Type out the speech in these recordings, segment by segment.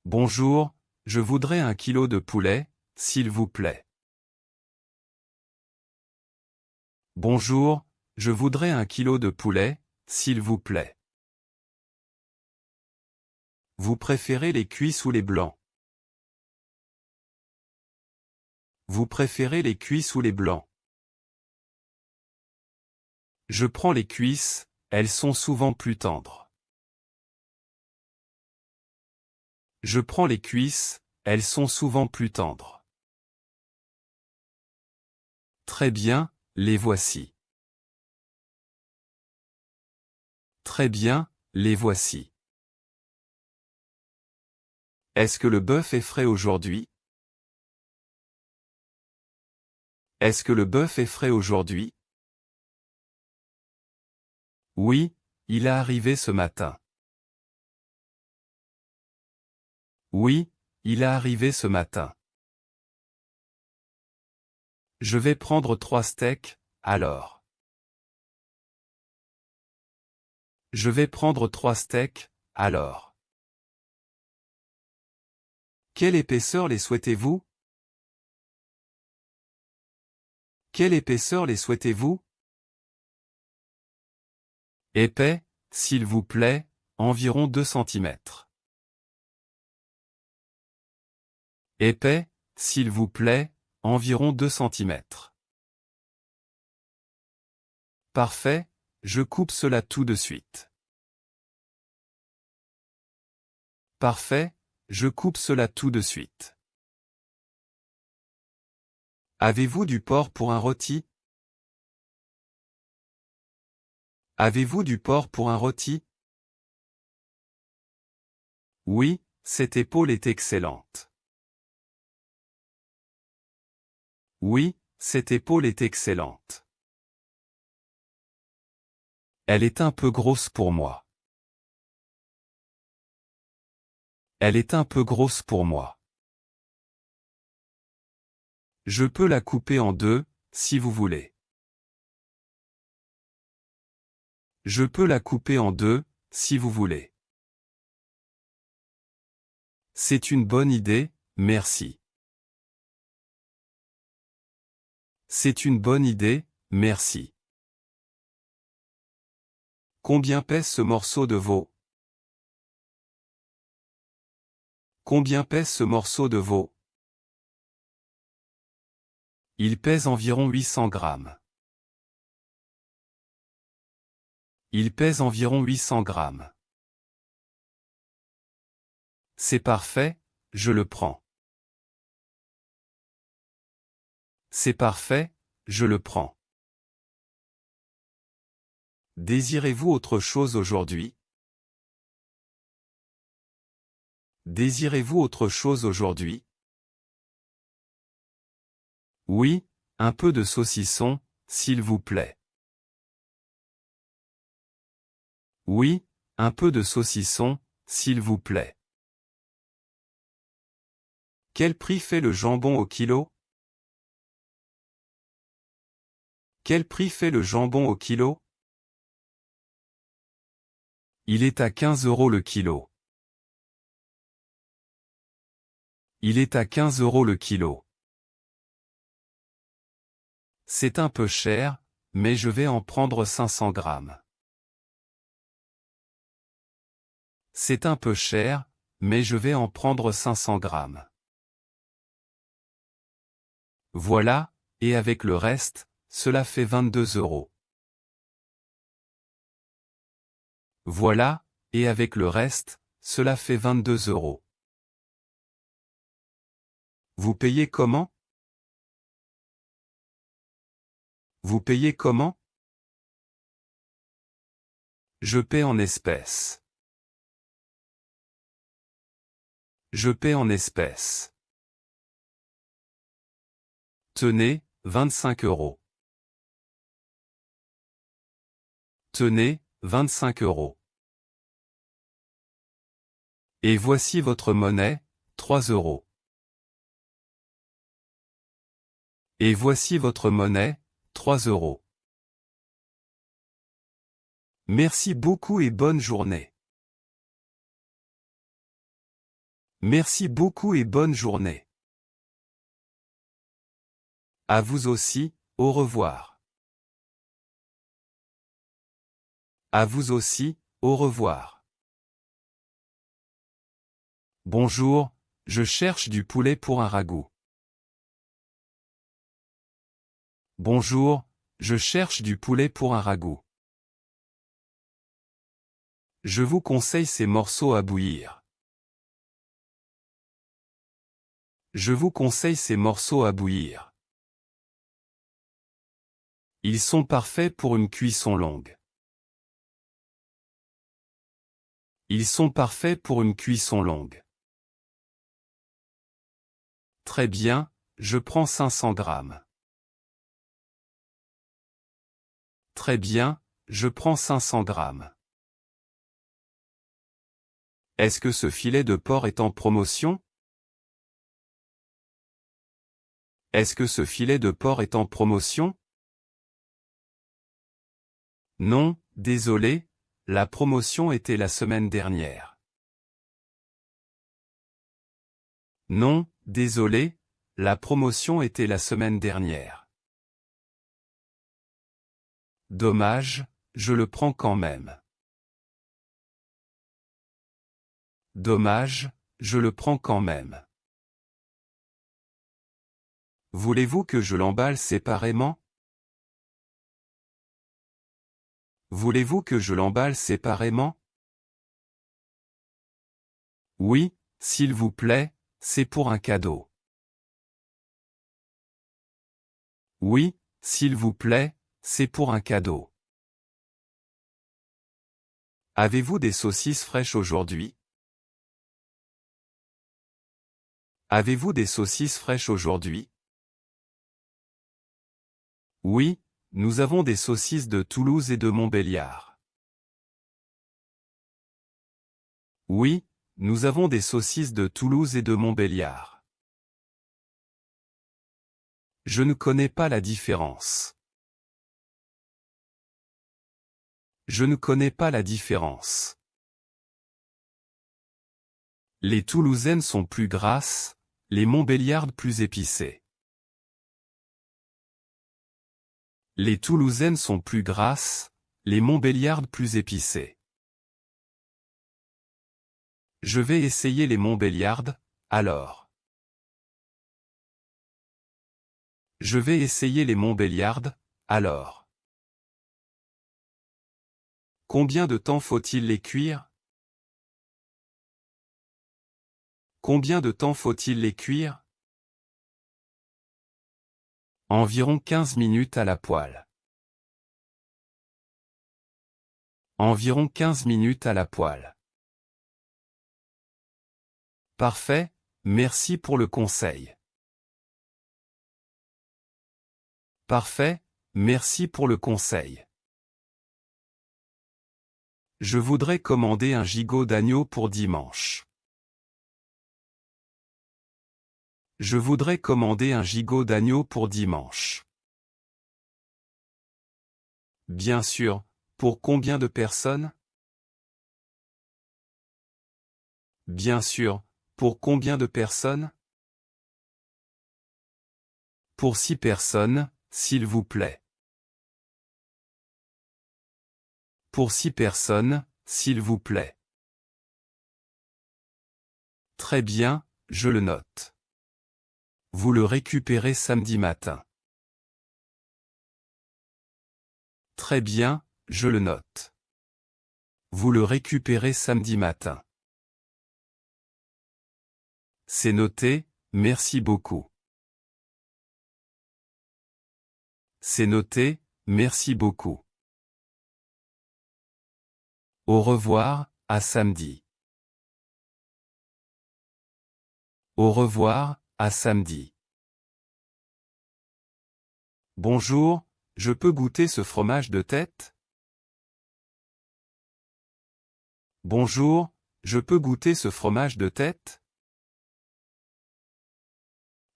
Bonjour, je voudrais 1 kilo de poulet, s'il vous plaît. Bonjour, je voudrais 1 kilo de poulet, s'il vous plaît. Vous préférez les cuisses ou les blancs? Vous préférez les cuisses ou les blancs? Je prends les cuisses, elles sont souvent plus tendres. Je prends les cuisses, elles sont souvent plus tendres. Très bien, les voici. Très bien, les voici. Est-ce que le bœuf est frais aujourd'hui? Est-ce que le bœuf est frais aujourd'hui? Oui, il est arrivé ce matin. Oui, il est arrivé ce matin. Je vais prendre 3 steaks, alors. Je vais prendre 3 steaks, alors. Quelle épaisseur les souhaitez-vous? Quelle épaisseur les souhaitez-vous? Épais, s'il vous plaît, environ 2 cm. Épais, s'il vous plaît, environ 2 cm. Parfait, je coupe cela tout de suite. Parfait, je coupe cela tout de suite. Avez-vous du porc pour un rôti? Avez-vous du porc pour un rôti? Oui, cette épaule est excellente. Oui, cette épaule est excellente. Elle est un peu grosse pour moi. Elle est un peu grosse pour moi. Je peux la couper en 2, si vous voulez. Je peux la couper en 2, si vous voulez. C'est une bonne idée, merci. C'est une bonne idée, merci. Combien pèse ce morceau de veau? Combien pèse ce morceau de veau? Il pèse environ 800 grammes. Il pèse environ 800 grammes. C'est parfait, je le prends. C'est parfait, je le prends. Désirez-vous autre chose aujourd'hui? Désirez-vous autre chose aujourd'hui? Oui, un peu de saucisson, s'il vous plaît. Oui, un peu de saucisson, s'il vous plaît. Quel prix fait le jambon au kilo? Quel prix fait le jambon au kilo? Il est à 15 € le kilo. Il est à 15 € le kilo. C'est un peu cher, mais je vais en prendre 500 grammes. C'est un peu cher, mais je vais en prendre 500 grammes. Voilà, et avec le reste, cela fait 22 €. Voilà, et avec le reste, cela fait 22 €. Vous payez comment? Vous payez comment? Je paie en espèces. Je paie en espèces. Tenez, 25 €. Tenez, 25 €. Et voici votre monnaie, 3 €. Et voici votre monnaie, 3 €. Merci beaucoup et bonne journée. Merci beaucoup et bonne journée. À vous aussi, au revoir. À vous aussi, au revoir. Bonjour, je cherche du poulet pour un ragoût. Bonjour, je cherche du poulet pour un ragoût. Je vous conseille ces morceaux à bouillir. Je vous conseille ces morceaux à bouillir. Ils sont parfaits pour une cuisson longue. Ils sont parfaits pour une cuisson longue. Très bien, je prends 500 grammes. Très bien, je prends 500 grammes. Est-ce que ce filet de porc est en promotion? Est-ce que ce filet de porc est en promotion? Non, désolé, la promotion était la semaine dernière. Non, désolé, la promotion était la semaine dernière. Dommage, je le prends quand même. Dommage, je le prends quand même. Voulez-vous que je l'emballe séparément? Voulez-vous que je l'emballe séparément? Oui, s'il vous plaît, c'est pour un cadeau. Oui, s'il vous plaît, c'est pour un cadeau. Avez-vous des saucisses fraîches aujourd'hui? Avez-vous des saucisses fraîches aujourd'hui? Oui, nous avons des saucisses de Toulouse et de Montbéliard. Oui, nous avons des saucisses de Toulouse et de Montbéliard. Je ne connais pas la différence. Je ne connais pas la différence. Les Toulousaines sont plus grasses, les Montbéliardes plus épicées. Les Toulousaines sont plus grasses, les Montbéliardes plus épicées. Je vais essayer les Montbéliardes, alors. Je vais essayer les Montbéliardes, alors. Combien de temps faut-il les cuire? Combien de temps faut-il les cuire? Environ 15 minutes à la poêle. Environ 15 minutes à la poêle. Parfait, merci pour le conseil. Parfait, merci pour le conseil. Je voudrais commander un gigot d'agneau pour dimanche. Je voudrais commander un gigot d'agneau pour dimanche. Bien sûr, pour combien de personnes? Bien sûr, pour combien de personnes? Pour 6 personnes, s'il vous plaît. Pour 6 personnes, s'il vous plaît. Très bien, je le note. Vous le récupérez samedi matin. Très bien, je le note. Vous le récupérez samedi matin. C'est noté, merci beaucoup. C'est noté, merci beaucoup. Au revoir, à samedi. Au revoir, à samedi. Bonjour, je peux goûter ce fromage de tête? Bonjour, je peux goûter ce fromage de tête?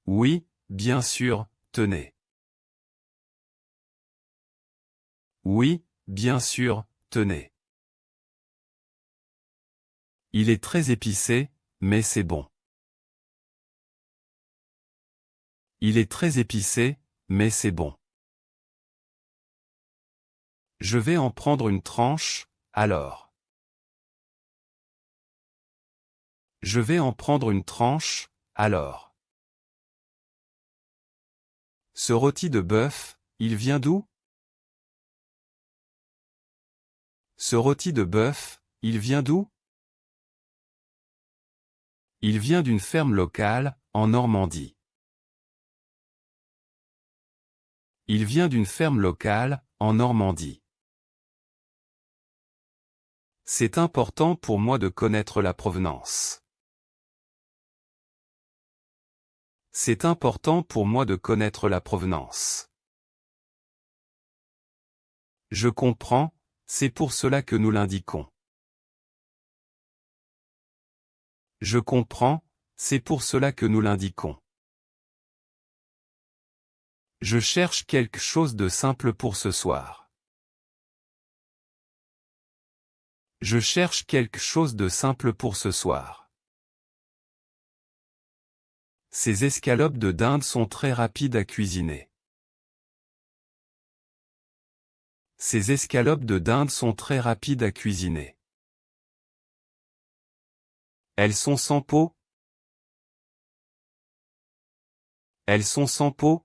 Oui, bien sûr, tenez. Oui, bien sûr, tenez. Il est très épicé, mais c'est bon. Il est très épicé, mais c'est bon. Je vais en prendre une tranche, alors. Je vais en prendre une tranche, alors. Ce rôti de bœuf, il vient d'où? Ce rôti de bœuf, il vient d'où? Il vient d'une ferme locale, en Normandie. Il vient d'une ferme locale, en Normandie. C'est important pour moi de connaître la provenance. C'est important pour moi de connaître la provenance. Je comprends, c'est pour cela que nous l'indiquons. Je comprends, c'est pour cela que nous l'indiquons. Je cherche quelque chose de simple pour ce soir. Je cherche quelque chose de simple pour ce soir. Ces escalopes de dinde sont très rapides à cuisiner. Ces escalopes de dinde sont très rapides à cuisiner. Elles sont sans peau? Elles sont sans peau?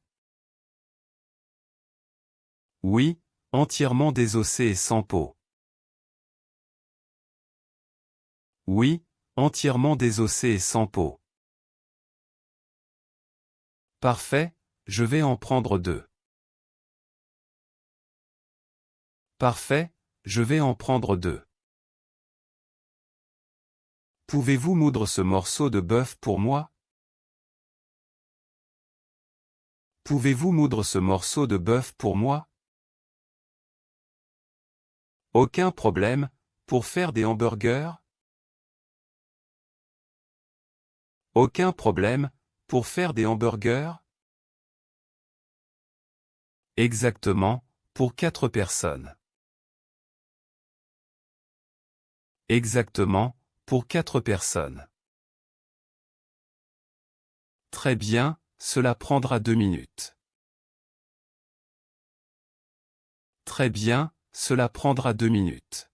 Oui, entièrement désossées et sans peau. Oui, entièrement désossées et sans peau. Parfait, je vais en prendre 2. Parfait, je vais en prendre 2. Pouvez-vous moudre ce morceau de bœuf pour moi? Pouvez-vous moudre ce morceau de bœuf pour moi? Aucun problème, pour faire des hamburgers? Aucun problème, pour faire des hamburgers? Exactement, pour 4 personnes. Exactement, pour 4 personnes. Très bien, cela prendra 2 minutes. Très bien, cela prendra 2 minutes.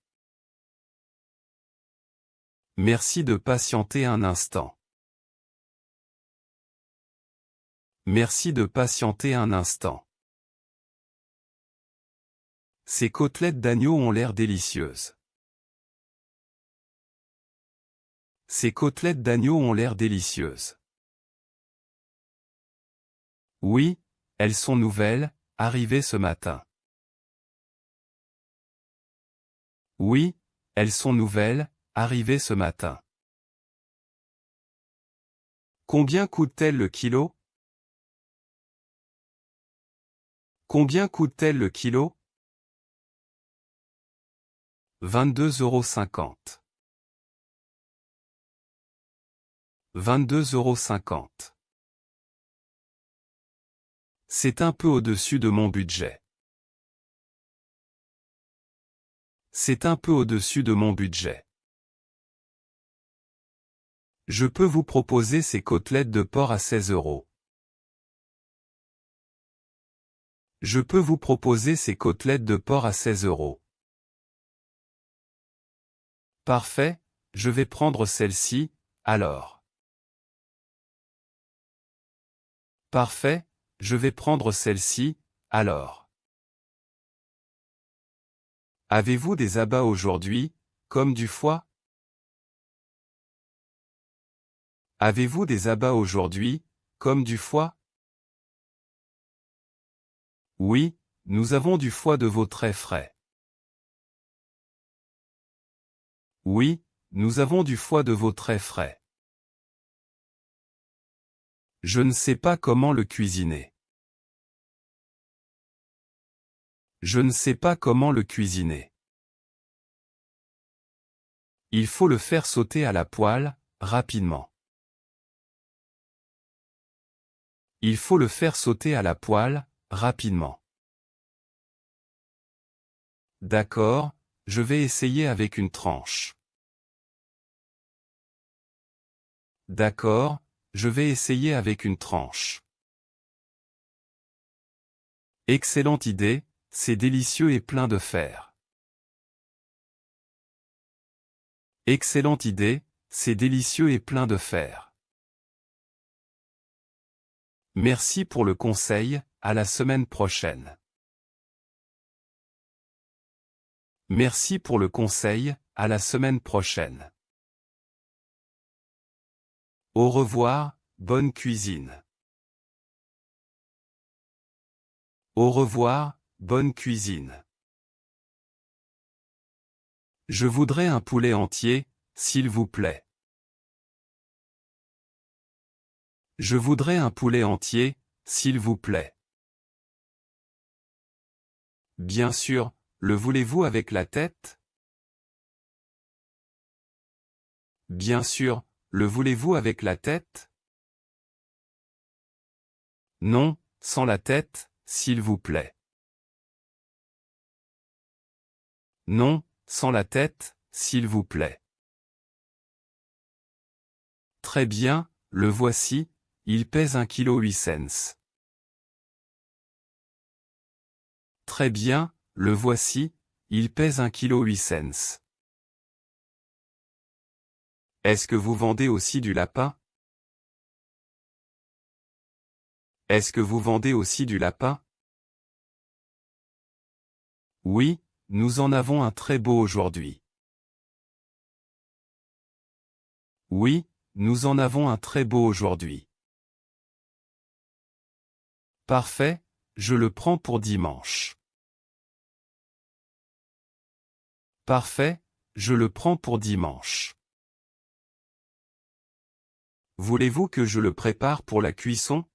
Merci de patienter un instant. Merci de patienter un instant. Ces côtelettes d'agneau ont l'air délicieuses. Ces côtelettes d'agneau ont l'air délicieuses. Oui, elles sont nouvelles, arrivées ce matin. Oui, elles sont nouvelles, arrivées ce matin. Combien coûte-t-elle le kilo? Combien coûte-t-elle le kilo? 22,50 €. 22,50 €. C'est un peu au-dessus de mon budget. C'est un peu au-dessus de mon budget. Je peux vous proposer ces côtelettes de porc à 16 €. Je peux vous proposer ces côtelettes de porc à 16 €. Parfait, je vais prendre celle-ci, alors. Parfait, je vais prendre celle-ci, alors. Avez-vous des abats aujourd'hui, comme du foie? Avez-vous des abats aujourd'hui, comme du foie? Oui, nous avons du foie de veau très frais. Oui, nous avons du foie de veau très frais. Je ne sais pas comment le cuisiner. Je ne sais pas comment le cuisiner. Il faut le faire sauter à la poêle, rapidement. Il faut le faire sauter à la poêle, rapidement. D'accord, je vais essayer avec une tranche. D'accord, je vais essayer avec une tranche. Excellente idée, c'est délicieux et plein de fer. Excellente idée, c'est délicieux et plein de fer. Merci pour le conseil, à la semaine prochaine. Merci pour le conseil, à la semaine prochaine. Au revoir, bonne cuisine. Au revoir, bonne cuisine. Je voudrais un poulet entier, s'il vous plaît. Je voudrais un poulet entier, s'il vous plaît. Bien sûr, le voulez-vous avec la tête? Bien sûr, le voulez-vous avec la tête? Non, sans la tête, s'il vous plaît. Non, sans la tête, s'il vous plaît. Très bien, le voici, il pèse 1 kg 8 cents. Très bien, le voici, il pèse 1 kg 8 cents. Est-ce que vous vendez aussi du lapin? Est-ce que vous vendez aussi du lapin? Oui, nous en avons un très beau aujourd'hui. Oui, nous en avons un très beau aujourd'hui. Parfait, je le prends pour dimanche. Parfait, je le prends pour dimanche. Voulez-vous que je le prépare pour la cuisson?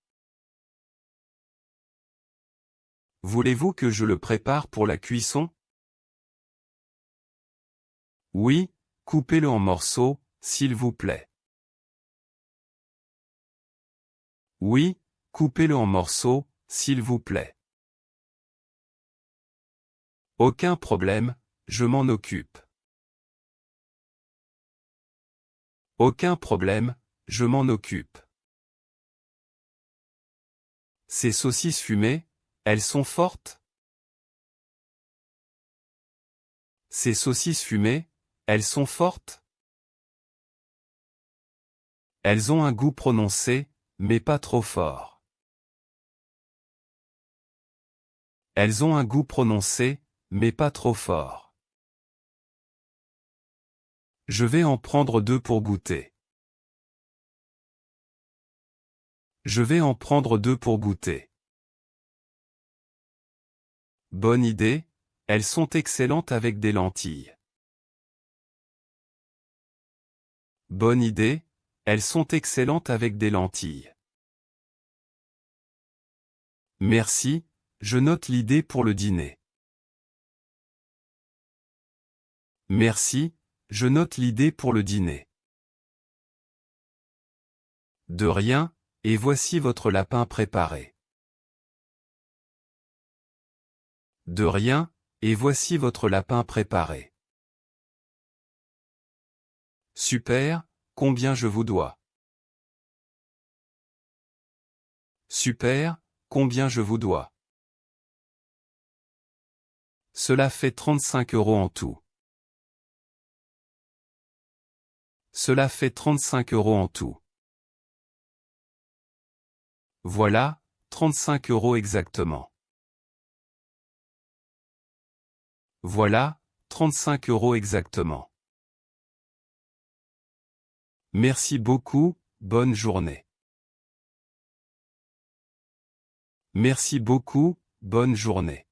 Voulez-vous que je le prépare pour la cuisson? Oui, coupez-le en morceaux, s'il vous plaît. Oui, coupez-le en morceaux, s'il vous plaît. Aucun problème, je m'en occupe. Aucun problème, je m'en occupe. Ces saucisses fumées, elles sont fortes? Ces saucisses fumées, elles sont fortes? Elles ont un goût prononcé, mais pas trop fort. Elles ont un goût prononcé, mais pas trop fort. Je vais en prendre 2 pour goûter. Je vais en prendre 2 pour goûter. Bonne idée, elles sont excellentes avec des lentilles. Bonne idée, elles sont excellentes avec des lentilles. Merci, je note l'idée pour le dîner. Merci, je note l'idée pour le dîner. De rien, et voici votre lapin préparé. De rien, et voici votre lapin préparé. Super, combien je vous dois? Super, combien je vous dois? Cela fait 35 € en tout. Cela fait 35 € en tout. Voilà, 35 € exactement. Voilà, 35 € exactement. Merci beaucoup, bonne journée. Merci beaucoup, bonne journée.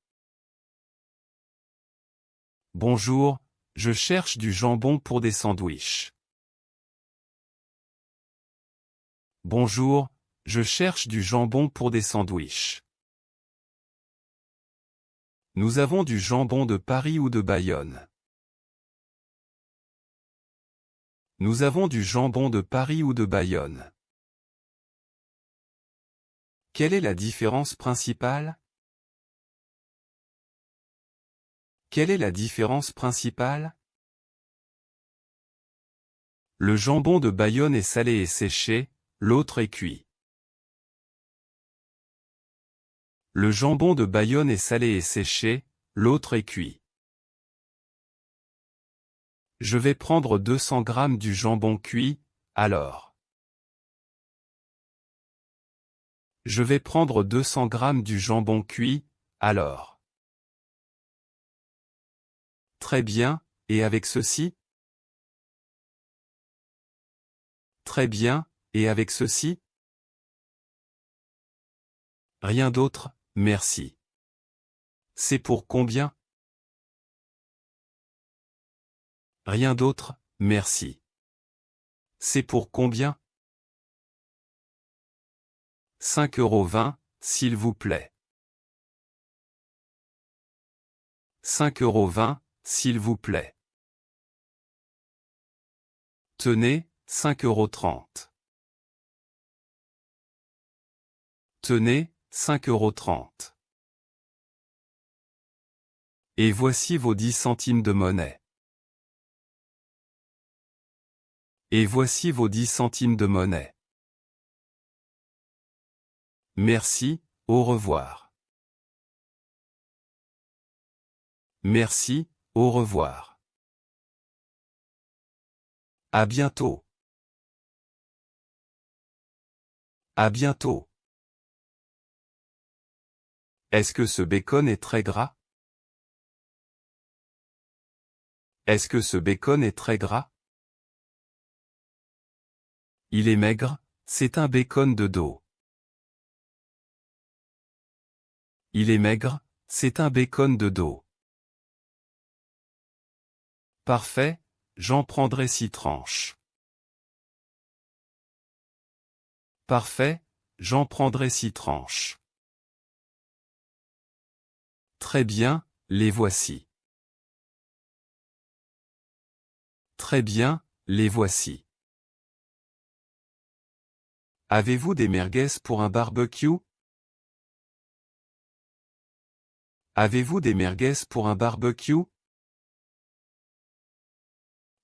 Bonjour, je cherche du jambon pour des sandwichs. Bonjour, je cherche du jambon pour des sandwichs. Nous avons du jambon de Paris ou de Bayonne. Nous avons du jambon de Paris ou de Bayonne. Quelle est la différence principale? Quelle est la différence principale? Le jambon de Bayonne est salé et séché, l'autre est cuit. Le jambon de Bayonne est salé et séché, l'autre est cuit. Je vais prendre 200 g du jambon cuit, alors. Je vais prendre 200 g du jambon cuit, alors. Très bien, et avec ceci? Très bien, et avec ceci? Rien d'autre, merci. C'est pour combien? Rien d'autre, merci. C'est pour combien? 5,20 €, s'il vous plaît. 5,20 €, s'il vous plaît. Tenez, 5,30 €. Tenez, 5,30 €. Et voici vos 10 centimes de monnaie. Et voici vos 10 centimes de monnaie. Merci, au revoir. Merci, au revoir. À bientôt. À bientôt. Est-ce que ce bacon est très gras? Est-ce que ce bacon est très gras? Il est maigre, c'est un bacon de dos. Il est maigre, c'est un bacon de dos. Parfait, j'en prendrai 6 tranches. Parfait, j'en prendrai 6 tranches. Très bien, les voici. Très bien, les voici. Avez-vous des merguez pour un barbecue? Avez-vous des merguez pour un barbecue?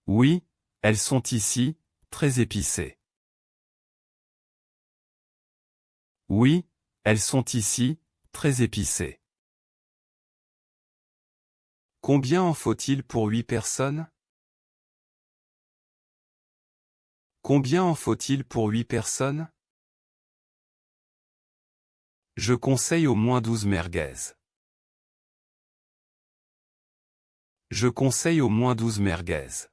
Oui, elles sont ici, très épicées. Oui, elles sont ici, très épicées. Combien en faut-il pour 8 personnes? Combien en faut-il pour 8 personnes? Je conseille au moins 12 merguez. Je conseille au moins 12 merguez.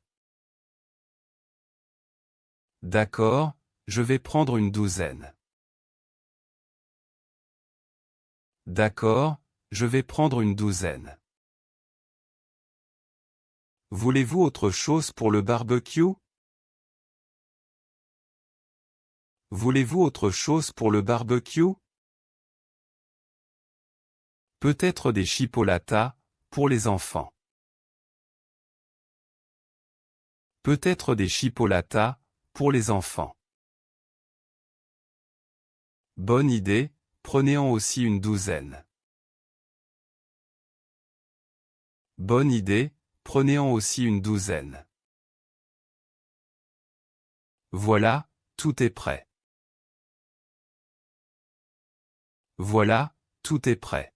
D'accord, je vais prendre une douzaine. D'accord, je vais prendre une douzaine. Voulez-vous autre chose pour le barbecue? Voulez-vous autre chose pour le barbecue? Peut-être des chipolatas, pour les enfants. Peut-être des chipolatas, pour les enfants. Bonne idée, prenez-en aussi une douzaine. Bonne idée, prenez-en aussi une douzaine. Voilà, tout est prêt. Voilà, tout est prêt.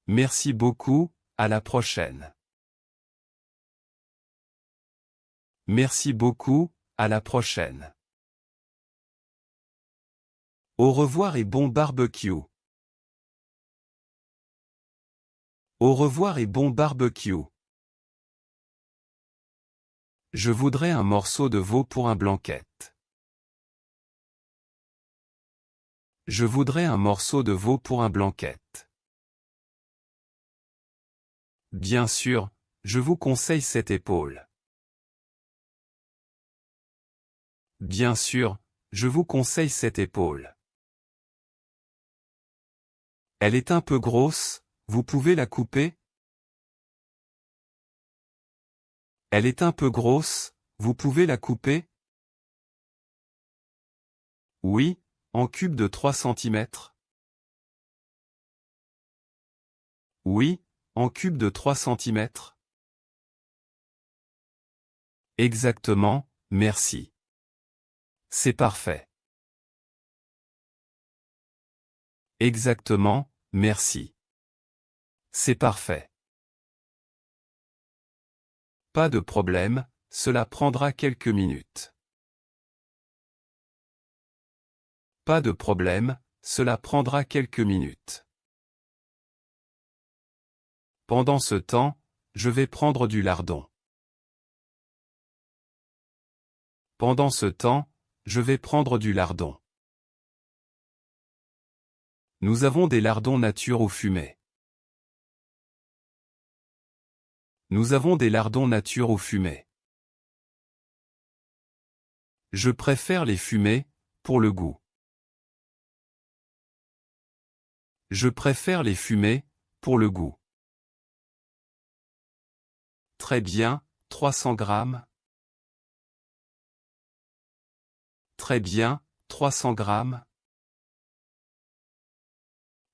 Merci beaucoup, à la prochaine. Merci beaucoup, à la prochaine. Au revoir et bon barbecue. Au revoir et bon barbecue. Je voudrais un morceau de veau pour un blanquette. Je voudrais un morceau de veau pour un blanquette. Bien sûr, je vous conseille cette épaule. Bien sûr, je vous conseille cette épaule. Elle est un peu grosse, vous pouvez la couper? Elle est un peu grosse, vous pouvez la couper? Oui, en cubes de 3 cm. Oui, en cubes de 3 cm. Exactement, merci. C'est parfait. Exactement, merci. C'est parfait. Pas de problème, cela prendra quelques minutes. Pas de problème, cela prendra quelques minutes. Pendant ce temps, je vais prendre du lardon. Pendant ce temps, je vais prendre du lardon. Nous avons des lardons nature au fumet. Nous avons des lardons nature au fumet. Je préfère les fumés, pour le goût. Je préfère les fumés, pour le goût. Très bien, 300 grammes. Très bien, 300 grammes.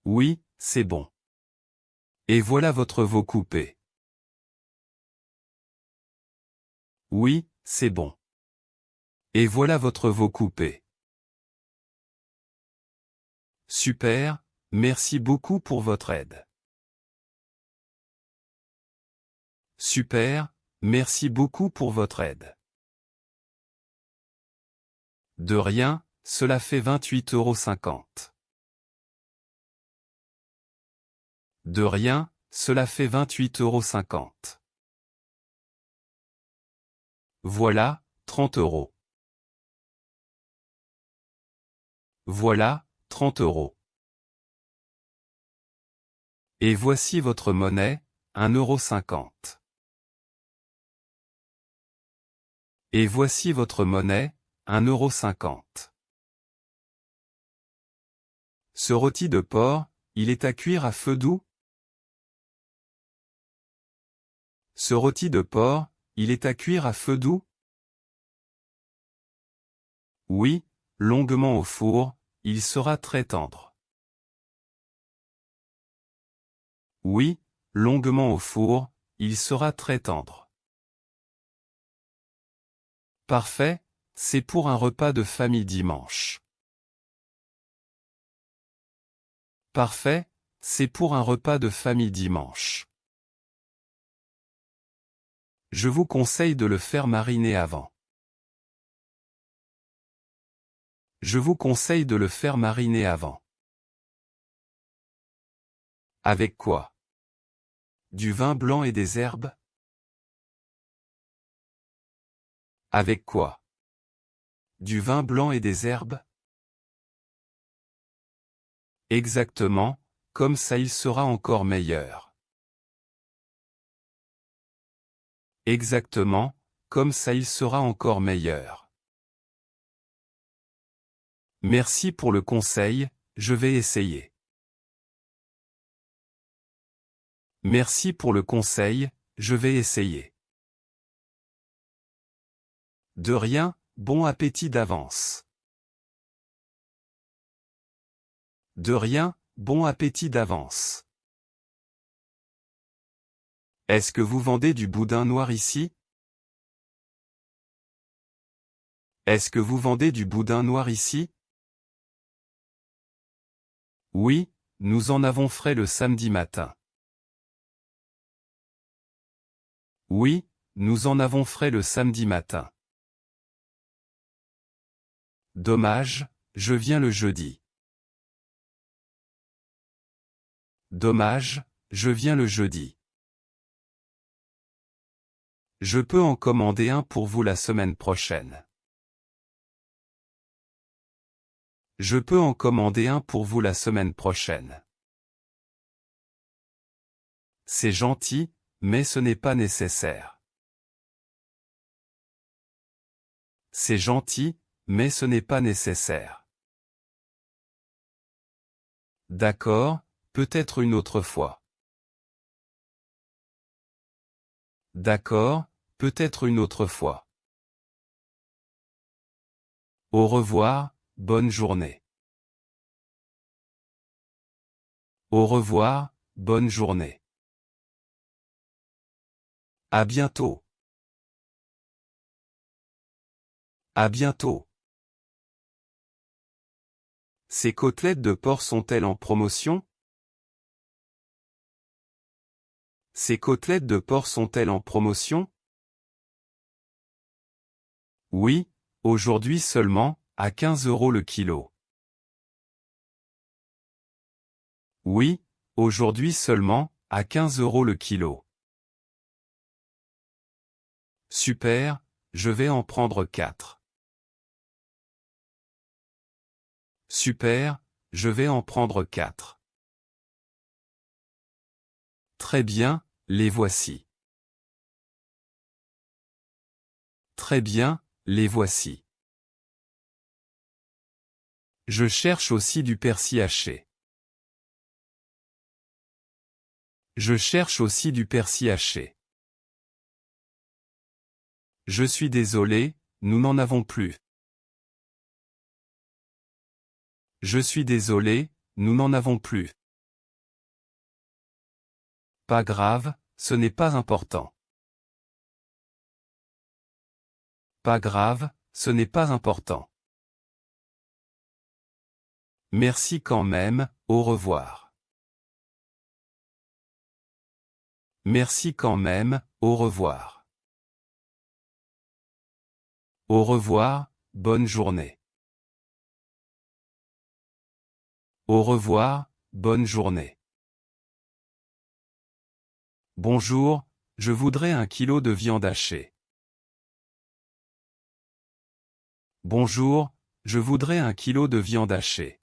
Oui, c'est bon. Et voilà votre veau coupé. Oui, c'est bon. Et voilà votre veau coupé. Super, merci beaucoup pour votre aide. Super, merci beaucoup pour votre aide. De rien, cela fait 28,50 €. De rien, cela fait 28,50 €. Voilà, 30 €. Voilà, 30 €. Et voici votre monnaie, 1,50 €. Et voici votre monnaie, 1,50 €. Ce rôti de porc, il est à cuire à feu doux? Ce rôti de porc, il est à cuire à feu doux? Oui, longuement au four, il sera très tendre. Oui, longuement au four, il sera très tendre. Parfait, c'est pour un repas de famille dimanche. Parfait, c'est pour un repas de famille dimanche. Je vous conseille de le faire mariner avant. Je vous conseille de le faire mariner avant. Avec quoi? Du vin blanc et des herbes? Avec quoi? Du vin blanc et des herbes? Exactement, comme ça il sera encore meilleur. Exactement, comme ça il sera encore meilleur. Merci pour le conseil, je vais essayer. Merci pour le conseil, je vais essayer. De rien, bon appétit d'avance. De rien, bon appétit d'avance. Est-ce que vous vendez du boudin noir ici? Est-ce que vous vendez du boudin noir ici? Oui, nous en avons frais le samedi matin. Oui, nous en avons frais le samedi matin. Dommage, je viens le jeudi. Dommage, je viens le jeudi. Je peux en commander un pour vous la semaine prochaine. Je peux en commander un pour vous la semaine prochaine. C'est gentil, mais ce n'est pas nécessaire. C'est gentil, mais ce n'est pas nécessaire. D'accord, peut-être une autre fois. D'accord, peut-être une autre fois. Au revoir, bonne journée. Au revoir, bonne journée. À bientôt. À bientôt. ces côtelettes de porc sont-elles en promotion? Ces côtelettes de porc sont-elles en promotion? Oui, aujourd'hui seulement, à 15 € le kilo. Oui, aujourd'hui seulement, à 15 € le kilo. Super, je vais en prendre 4. Super, je vais en prendre 4. Très bien, les voici. Très bien, les voici. Je cherche aussi du persil haché. Je cherche aussi du persil haché. Je suis désolé, nous n'en avons plus. Je suis désolé, nous n'en avons plus. Pas grave, ce n'est pas important. Pas grave, ce n'est pas important. Merci quand même, au revoir. Merci quand même, au revoir. Au revoir, bonne journée. Au revoir, bonne journée. Bonjour, je voudrais 1 kilo de viande hachée. Bonjour, je voudrais 1 kilo de viande hachée.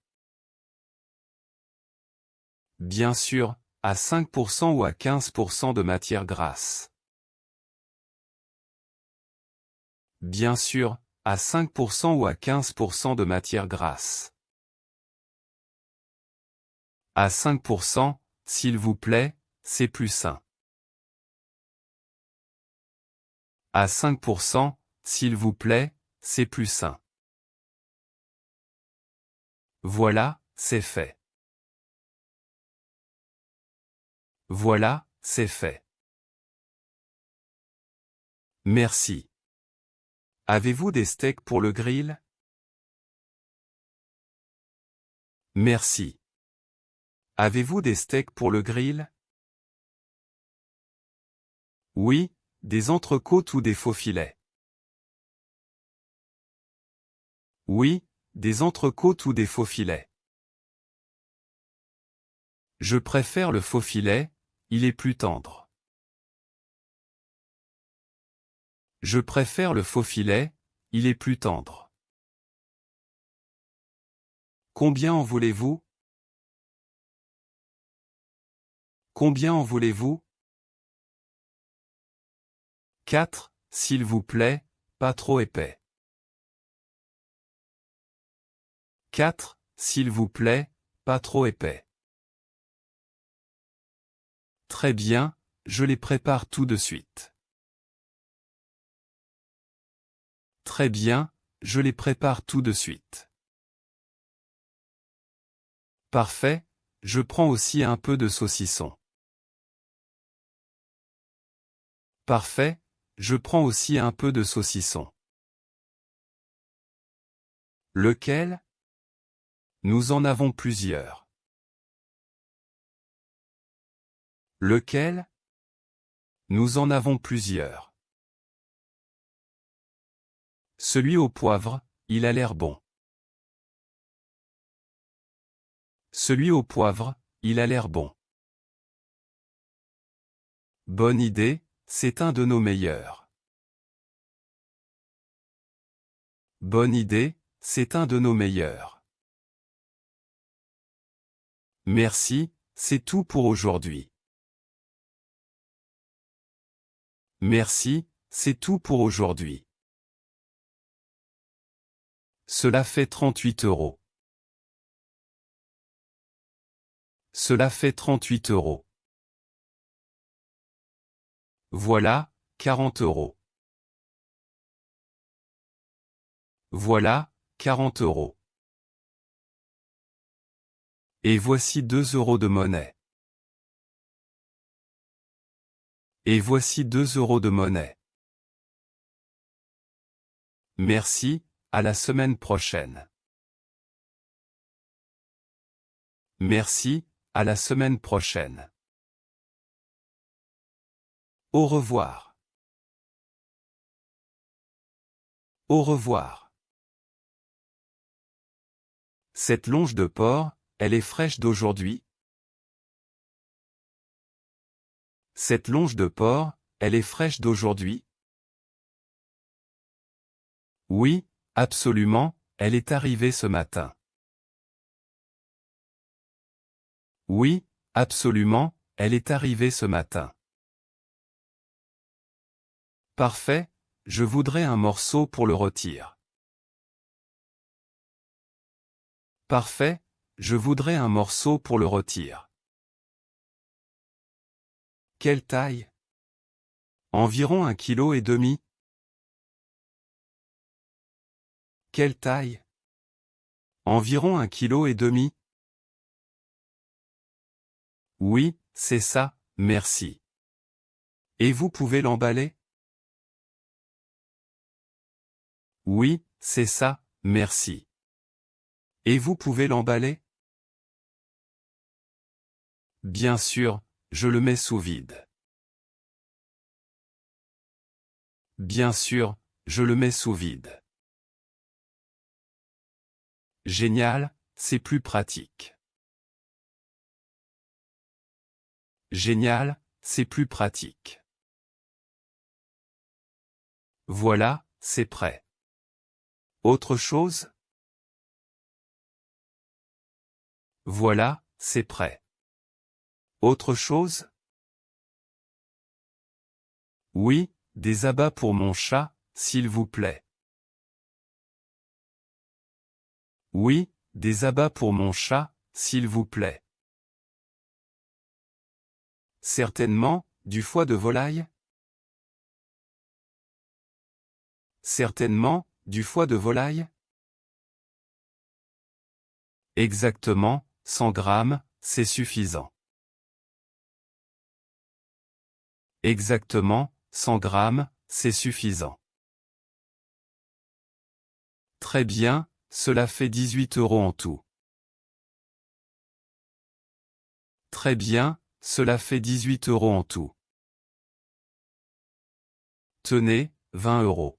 Bien sûr, à 5% ou à 15% de matière grasse. Bien sûr, à 5% ou à 15% de matière grasse. À 5%, s'il vous plaît, c'est plus sain. À 5%, s'il vous plaît, c'est plus sain. Voilà, c'est fait. Voilà, c'est fait. Merci. Avez-vous des steaks pour le grill? Merci. Avez-vous des steaks pour le grill? Oui, des entrecôtes ou des faux filets. Oui, des entrecôtes ou des faux filets. Je préfère le faux filet, il est plus tendre. Je préfère le faux filet, il est plus tendre. Combien en voulez-vous? Combien en voulez-vous? 4, s'il vous plaît, pas trop épais. 4, s'il vous plaît, pas trop épais. Très bien, je les prépare tout de suite. Très bien, je les prépare tout de suite. Parfait, je prends aussi un peu de saucisson. Parfait, je prends aussi un peu de saucisson. Lequel? Nous en avons plusieurs. Lequel? Nous en avons plusieurs. Celui au poivre, il a l'air bon. Celui au poivre, il a l'air bon. Bonne idée, c'est un de nos meilleurs. Bonne idée, c'est un de nos meilleurs. Merci, c'est tout pour aujourd'hui. Merci, c'est tout pour aujourd'hui. Cela fait 38 €. Cela fait 38 €. Voilà, 40 €. Voilà, 40 €. Et voici 2 € de monnaie. Et voici 2 € de monnaie. Merci, à la semaine prochaine. Merci, à la semaine prochaine. Au revoir. Au revoir. Cette longe de porc, elle est fraîche d'aujourd'hui? Cette longe de porc, elle est fraîche d'aujourd'hui? Oui, absolument, elle est arrivée ce matin. Oui, absolument, elle est arrivée ce matin. Parfait, je voudrais un morceau pour le rôtir. Parfait, je voudrais un morceau pour le rôtir. Quelle taille? Environ 1,5 kg. Quelle taille? Environ 1,5 kg. Oui, c'est ça, merci. Et vous pouvez l'emballer? Oui, c'est ça, merci. Et vous pouvez l'emballer? Bien sûr, je le mets sous vide. Bien sûr, je le mets sous vide. Génial, c'est plus pratique. Génial, c'est plus pratique. Voilà, c'est prêt. Autre chose? Voilà, c'est prêt. Autre chose? Oui, des abats pour mon chat, s'il vous plaît. Oui, des abats pour mon chat, s'il vous plaît. Certainement, du foie de volaille? Certainement, du foie de volaille? Exactement, 100 grammes, c'est suffisant. Exactement, 100 grammes, c'est suffisant. Très bien, cela fait 18 € en tout. Très bien, cela fait 18 € en tout. Tenez, 20 €.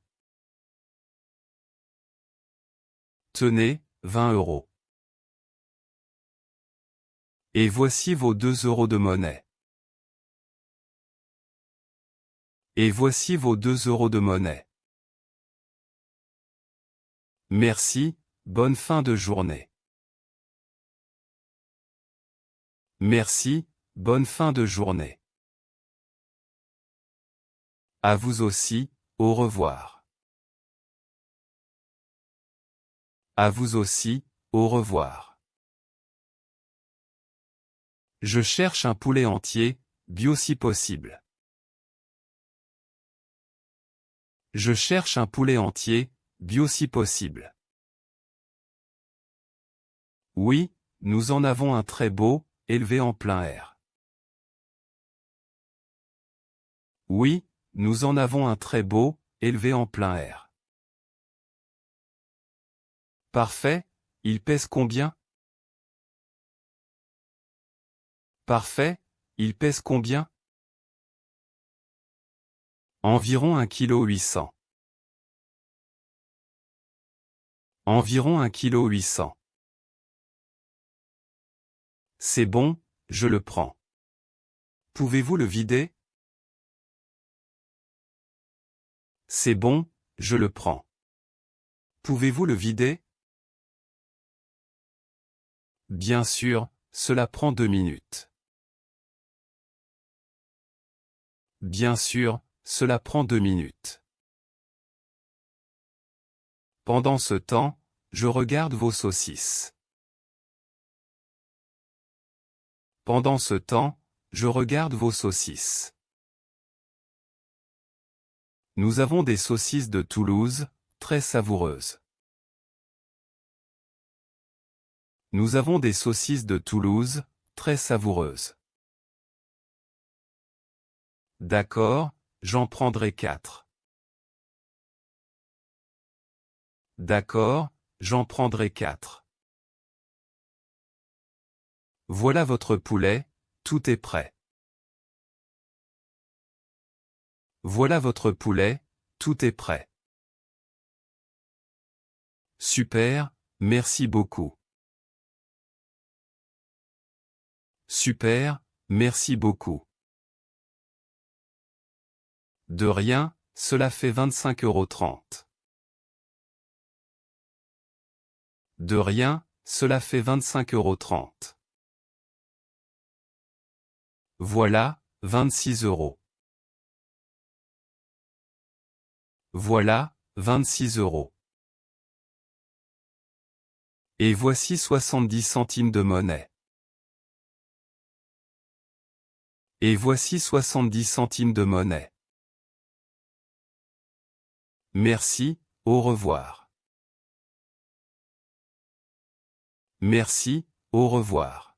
Tenez, 20 €. Et voici vos 2 € de monnaie. Et voici vos 2 € de monnaie. Merci, bonne fin de journée. Merci, bonne fin de journée. À vous aussi, au revoir. À vous aussi, au revoir. Je cherche un poulet entier, bio si possible. Je cherche un poulet entier, bio si possible. Oui, nous en avons un très beau, élevé en plein air. Oui, nous en avons un très beau, élevé en plein air. Parfait, il pèse combien? Parfait, il pèse combien? Environ 1,8 kg. Environ 1,8 kg. C'est bon, je le prends. Pouvez-vous le vider? C'est bon, je le prends. Pouvez-vous le vider? Bien sûr, cela prend 2 minutes. Bien sûr, cela prend 2 minutes. Pendant ce temps, je regarde vos saucisses. Pendant ce temps, je regarde vos saucisses. Nous avons des saucisses de Toulouse, très savoureuses. Nous avons des saucisses de Toulouse, très savoureuses. D'accord, j'en prendrai 4. D'accord, j'en prendrai 4. Voilà votre poulet, tout est prêt. Voilà votre poulet, tout est prêt. Super, merci beaucoup. Super, merci beaucoup. De rien, cela fait 25,30 €. De rien, cela fait 25,30 €. Voilà, 26 €. Voilà, 26 €. Et voici 70 centimes de monnaie. Et voici 70 centimes de monnaie. Merci, au revoir. Merci, au revoir.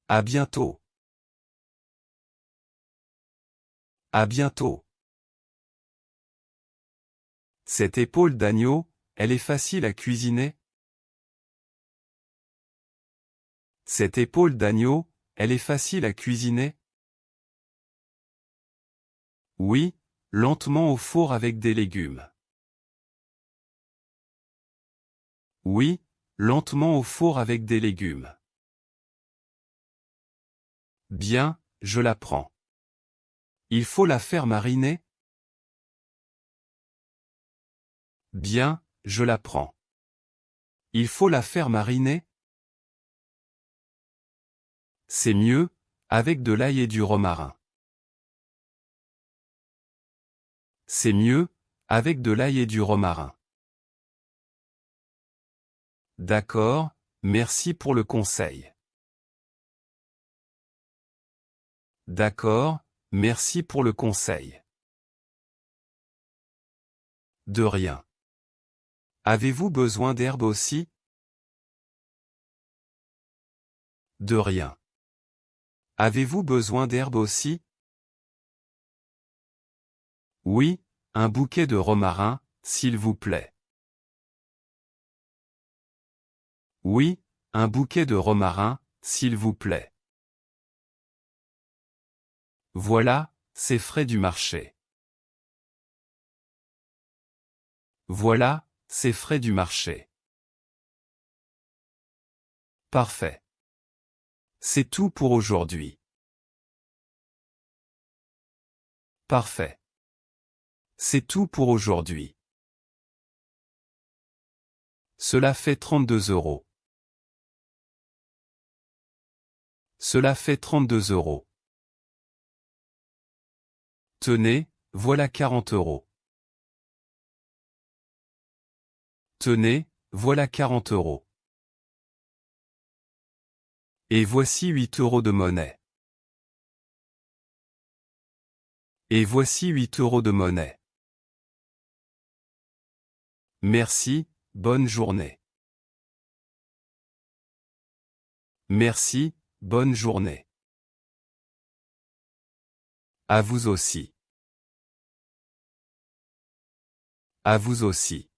À bientôt. À bientôt. Cette épaule d'agneau, elle est facile à cuisiner? Cette épaule d'agneau, elle est facile à cuisiner? Oui, lentement au four avec des légumes. Oui, lentement au four avec des légumes. Bien, je la prends. Il faut la faire mariner? Bien, je la prends. Il faut la faire mariner? C'est mieux, avec de l'ail et du romarin. C'est mieux, avec de l'ail et du romarin. D'accord, merci pour le conseil. D'accord, merci pour le conseil. De rien. Avez-vous besoin d'herbe aussi? De rien. Avez-vous besoin d'herbe aussi? Oui, un bouquet de romarin, s'il vous plaît. Oui, un bouquet de romarin, s'il vous plaît. Voilà, c'est frais du marché. Voilà, c'est frais du marché. Parfait. C'est tout pour aujourd'hui. Parfait. C'est tout pour aujourd'hui. Cela fait 32 €. Cela fait 32 €. Tenez, voilà 40 €. Tenez, voilà 40 €. Et voici 8 € de monnaie. Et voici 8 € de monnaie. Merci, bonne journée. Merci, bonne journée. À vous aussi. À vous aussi.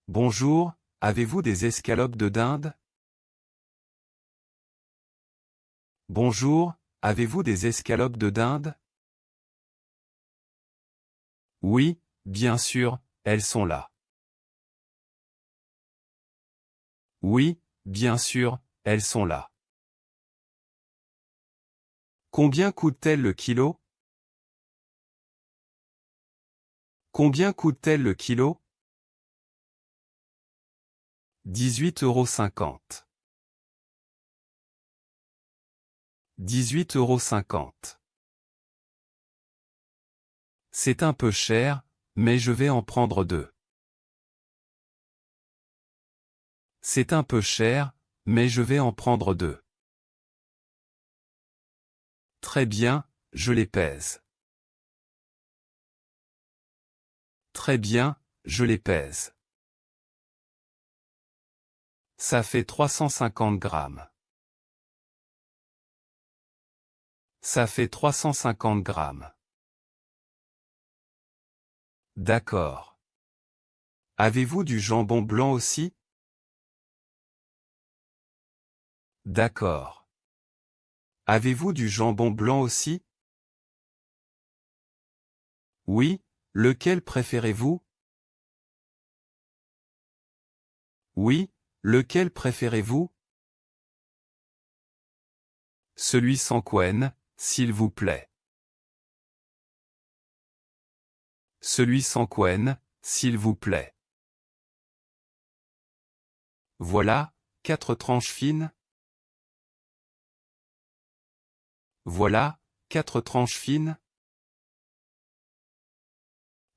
Bonjour, avez-vous des escalopes de dinde? Bonjour, avez-vous des escalopes de dinde? Oui, bien sûr, elles sont là. Oui, bien sûr, elles sont là. Combien coûte-t-elle le kilo? Combien coûte-t-elle le kilo? 18,50 €. 18,50 €. C'est un peu cher, mais je vais en prendre deux. C'est un peu cher, mais je vais en prendre deux. Très bien, je les pèse. Très bien, je les pèse. Ça fait 350 grammes. Ça fait 350 grammes. D'accord. Avez-vous du jambon blanc aussi? D'accord. Avez-vous du jambon blanc aussi? Oui, lequel préférez-vous? Oui, lequel préférez-vous? Celui sans couenne, s'il vous plaît. Celui sans couenne, s'il vous plaît. Voilà, 4 tranches fines. Voilà, 4 tranches fines.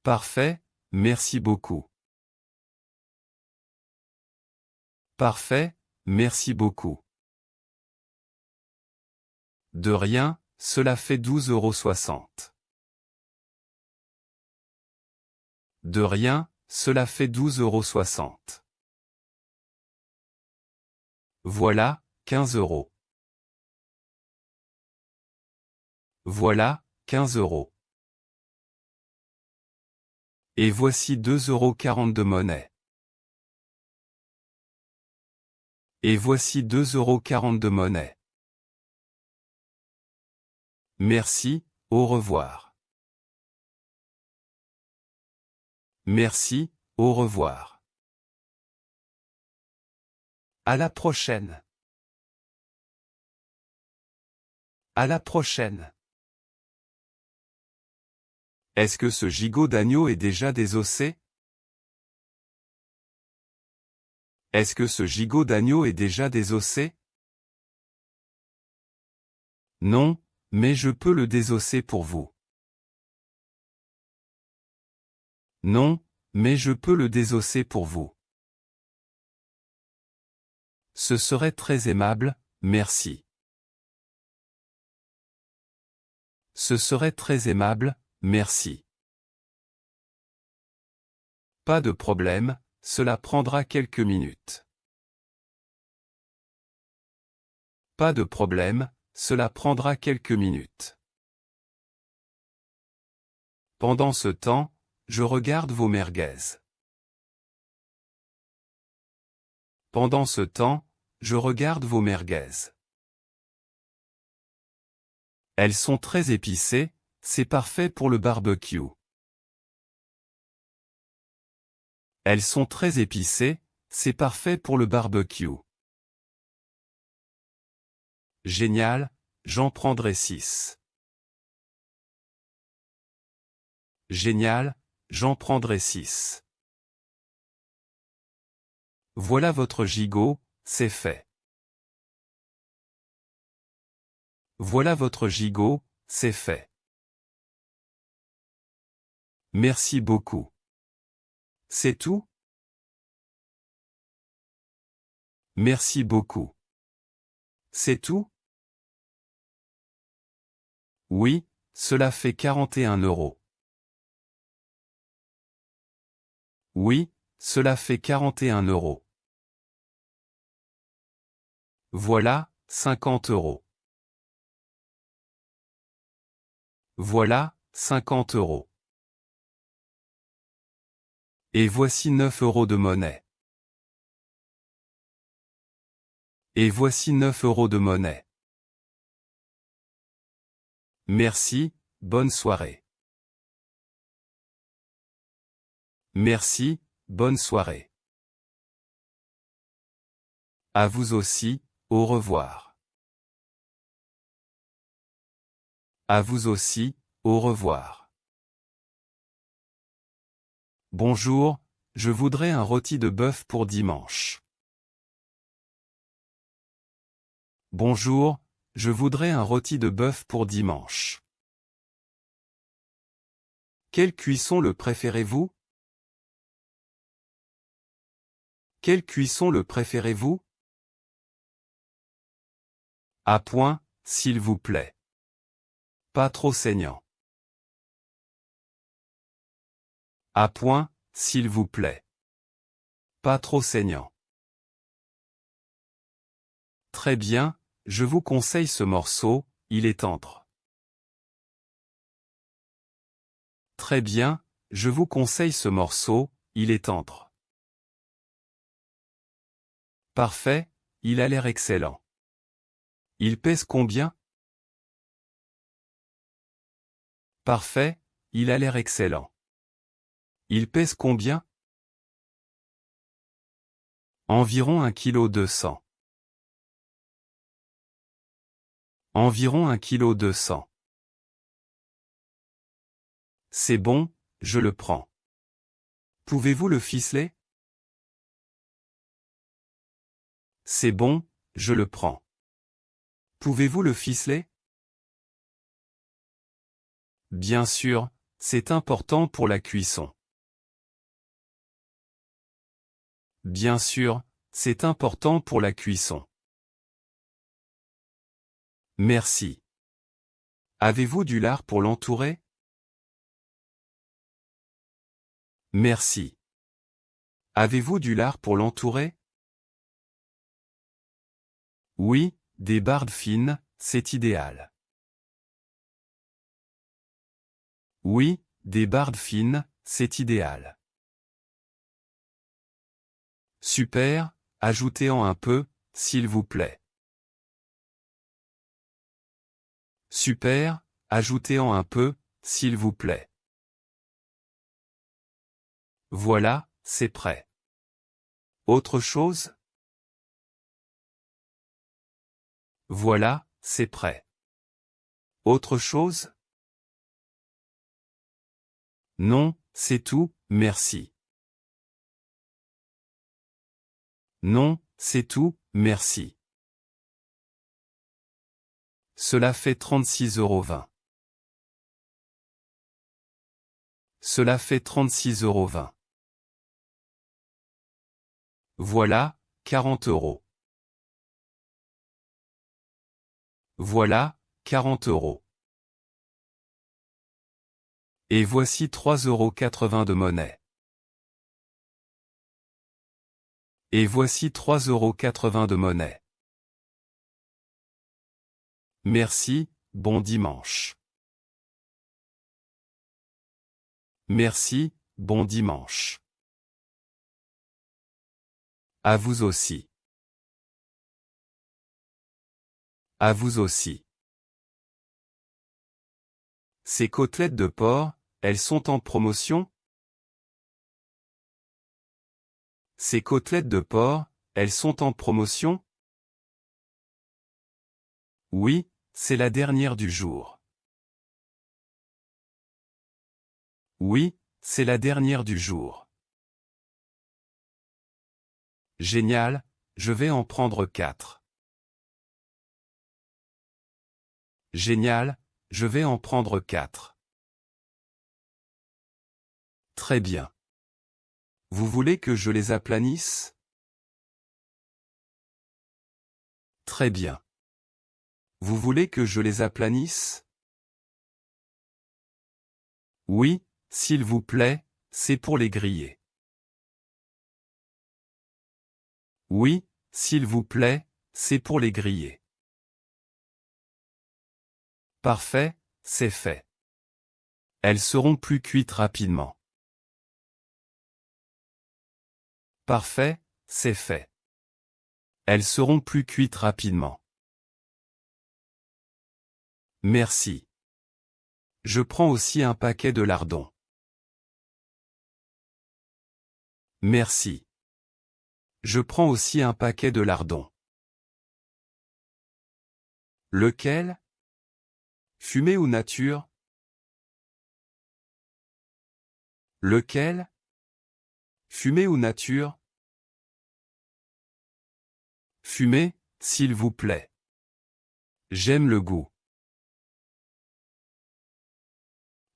Parfait, merci beaucoup. Parfait, merci beaucoup. De rien, cela fait 12,60 €. De rien, cela fait 12,60 €. Voilà, 15 €. Voilà, 15 €. Et voici 2,40 € de monnaie. Et voici 2,40 € de monnaie. Merci, au revoir. Merci, au revoir. À la prochaine. À la prochaine. Est-ce que ce gigot d'agneau est déjà désossé? Est-ce que ce gigot d'agneau est déjà désossé? Non, mais je peux le désosser pour vous. Non, mais je peux le désosser pour vous. Ce serait très aimable, merci. Ce serait très aimable, merci. Pas de problème, cela prendra quelques minutes. Pas de problème, cela prendra quelques minutes. Pendant ce temps, je regarde vos merguez. Pendant ce temps, je regarde vos merguez. Elles sont très épicées, c'est parfait pour le barbecue. Elles sont très épicées, c'est parfait pour le barbecue. Génial, j'en prendrai 6. Génial, j'en prendrai 6. Voilà votre gigot, c'est fait. Voilà votre gigot, c'est fait. Merci beaucoup. C'est tout? Merci beaucoup. C'est tout? Oui, cela fait 41 €. Oui, cela fait 41 €. Voilà, 50 €. Voilà, 50 €. Et voici 9 € de monnaie. Et voici 9 € de monnaie. Merci, bonne soirée. Merci, bonne soirée. À vous aussi, au revoir. À vous aussi, au revoir. Bonjour, je voudrais un rôti de bœuf pour dimanche. Bonjour, je voudrais un rôti de bœuf pour dimanche. Quelle cuisson le préférez-vous? Quelle cuisson le préférez-vous? À point, s'il vous plaît. Pas trop saignant. À point, s'il vous plaît. Pas trop saignant. Très bien, je vous conseille ce morceau, il est tendre. Très bien, je vous conseille ce morceau, il est tendre. Parfait, il a l'air excellent. Il pèse combien? Parfait, il a l'air excellent. Il pèse combien? Environ 1,2 kg. Environ 1,2 kg. C'est bon, je le prends. Pouvez-vous le ficeler? C'est bon, je le prends. Pouvez-vous le ficeler? Bien sûr, c'est important pour la cuisson. Bien sûr, c'est important pour la cuisson. Merci. Avez-vous du lard pour l'entourer? Merci. Avez-vous du lard pour l'entourer? Oui, des bardes fines, c'est idéal. Oui, des bardes fines, c'est idéal. Super, ajoutez-en un peu, s'il vous plaît. Super, ajoutez-en un peu, s'il vous plaît. Voilà, c'est prêt. Autre chose? Voilà, c'est prêt. Autre chose? Non, c'est tout, merci. Non, c'est tout, merci. Cela fait 36,20 €. Cela fait 36,20 €. Voilà, 40 €. Voilà, 40 €. Et voici 3,80 € de monnaie. Et voici 3,80 € de monnaie. Merci, bon dimanche. Merci, bon dimanche. À vous aussi. À vous aussi. Ces côtelettes de porc, elles sont en promotion? Ces côtelettes de porc, elles sont en promotion? Oui, c'est la dernière du jour. Oui, c'est la dernière du jour. Génial, je vais en prendre 4. Génial, je vais en prendre 4. Très bien. Vous voulez que je les aplanisse? Très bien. Vous voulez que je les aplanisse? Oui, s'il vous plaît, c'est pour les griller. Oui, s'il vous plaît, c'est pour les griller. Parfait, c'est fait. Elles seront plus cuites rapidement. Parfait, c'est fait. Elles seront plus cuites rapidement. Merci. Je prends aussi un paquet de lardons. Merci. Je prends aussi un paquet de lardons. Lequel? Fumé ou nature? Lequel? Fumé ou nature? Fumé, s'il vous plaît. J'aime le goût.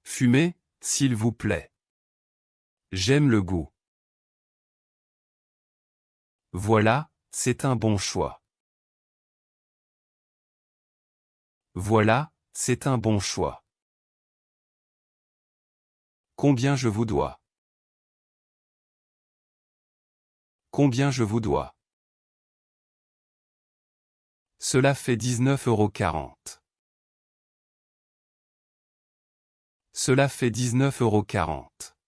Fumé, s'il vous plaît. J'aime le goût. Voilà, c'est un bon choix. Voilà, c'est un bon choix. Combien je vous dois? Combien je vous dois? Cela fait 19,40 €. Cela fait 19,40 €.